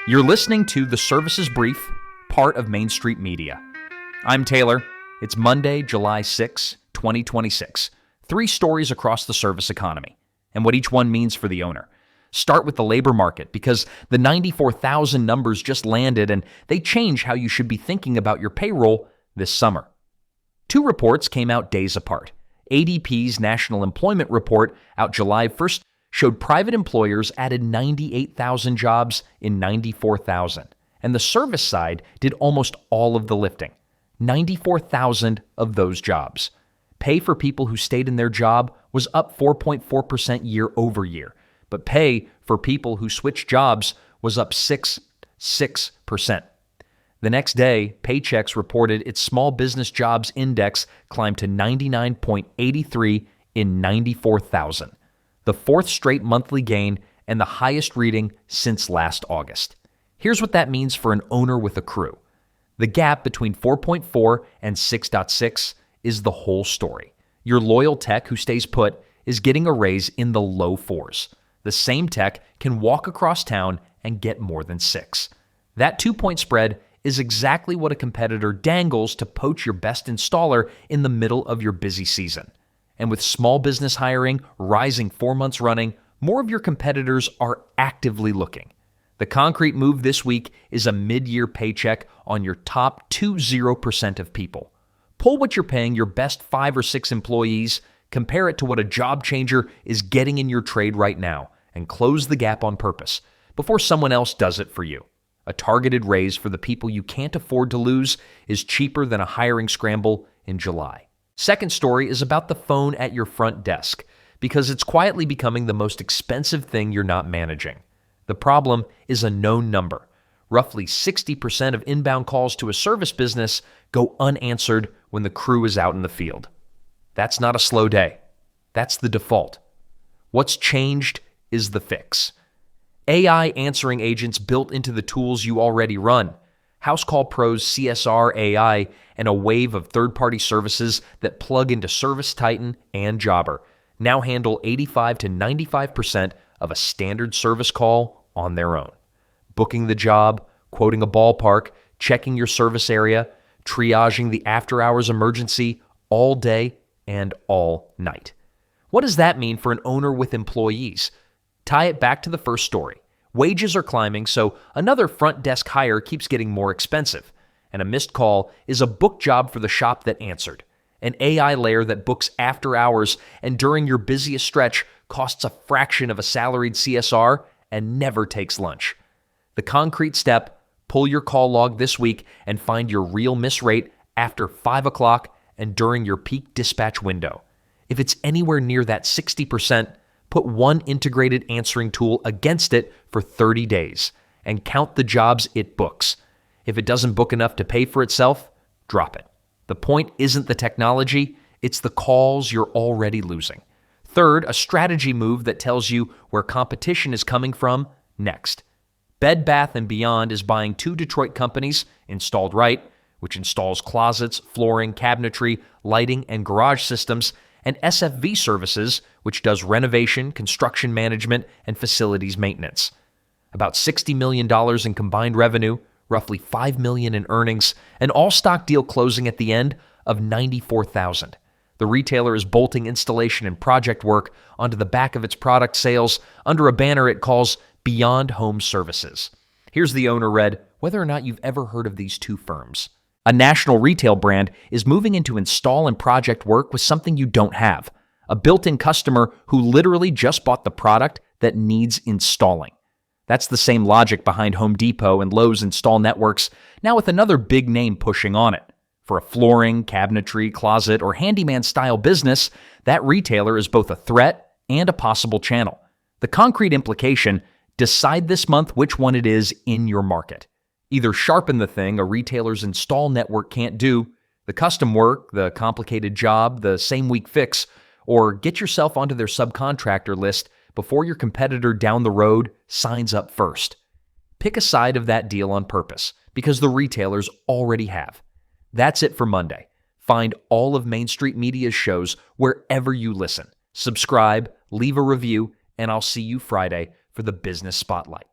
You're listening to The Services Brief, part of Main Street Media. I'm Taylor. It's Monday, July 6, 2026. 3 stories across the service economy and what each one means for the owner. Start with the labor market because the 94,000 numbers just landed and they change how you should be thinking about your payroll this summer. 2 reports came out days apart. ADP's National Employment Report out July 1st showed private employers added 98,000 jobs in 94,000. And the service side did almost all of the lifting. 94,000 of those jobs. Pay for people who stayed in their job was up 4.4% year over year. But pay for people who switched jobs was up 6%. The next day, Paychex reported its small business jobs index climbed to 99.83 in 94,000. The 4th straight monthly gain and the highest reading since last August. Here's what that means for an owner with a crew. The gap between 4.4 and 6.6 is the whole story. Your loyal tech who stays put is getting a raise in the low 4s. The same tech can walk across town and get more than 6. That 2-point spread is exactly what a competitor dangles to poach your best installer in the middle of your busy season. And with small business hiring rising 4 months running, more of your competitors are actively looking. The concrete move this week is a mid-year paycheck on your top 20% of people. Pull what you're paying your best 5 or 6 employees, compare it to what a job changer is getting in your trade right now, and close the gap on purpose before someone else does it for you. A targeted raise for the people you can't afford to lose is cheaper than a hiring scramble in July. Second story is about the phone at your front desk, because it's quietly becoming the most expensive thing you're not managing. The problem is a known number. Roughly 60% of inbound calls to a service business go unanswered when the crew is out in the field. That's not a slow day. That's the default. What's changed is the fix. AI answering agents built into the tools you already run. Housecall Pro's CSR AI and a wave of third-party services that plug into Service Titan and Jobber now handle 85 to 95% of a standard service call on their own. Booking the job, quoting a ballpark, checking your service area, triaging the after-hours emergency all day and all night. What does that mean for an owner with employees? Tie it back to the first story. Wages are climbing, so another front desk hire keeps getting more expensive. And a missed call is a book job for the shop that answered. An AI layer that books after hours and during your busiest stretch costs a fraction of a salaried CSR and never takes lunch. The concrete step: pull your call log this week and find your real miss rate after 5 o'clock and during your peak dispatch window. If it's anywhere near that 60%, put one integrated answering tool against it for 30 days and count the jobs it books. If it doesn't book enough to pay for itself, drop it. The point isn't the technology, it's the calls you're already losing. Third, a strategy move that tells you where competition is coming from next. Bed Bath & Beyond is buying 2 Detroit companies, Installed Right, which installs closets, flooring, cabinetry, lighting, and garage systems, and SFV Services, which does renovation, construction management, and facilities maintenance. About $60 million in combined revenue, roughly $5 million in earnings, an all-stock deal closing at the end of 94,000. The retailer is bolting installation and project work onto the back of its product sales under a banner it calls Beyond Home Services. Here's the owner read whether or not you've ever heard of these 2 firms. A national retail brand is moving into install and project work with something you don't have. A built-in customer who literally just bought the product that needs installing. That's the same logic behind Home Depot and Lowe's install networks, now with another big name pushing on it. For a flooring, cabinetry, closet, or handyman-style business, that retailer is both a threat and a possible channel. The concrete implication: decide this month which one it is in your market. Either sharpen the thing a retailer's install network can't do, the custom work, the complicated job, the same-week fix, or get yourself onto their subcontractor list before your competitor down the road signs up first. Pick a side of that deal on purpose, because the retailers already have. That's it for Monday. Find all of Main Street Media's shows wherever you listen. Subscribe, leave a review, and I'll see you Friday for the Business Spotlight.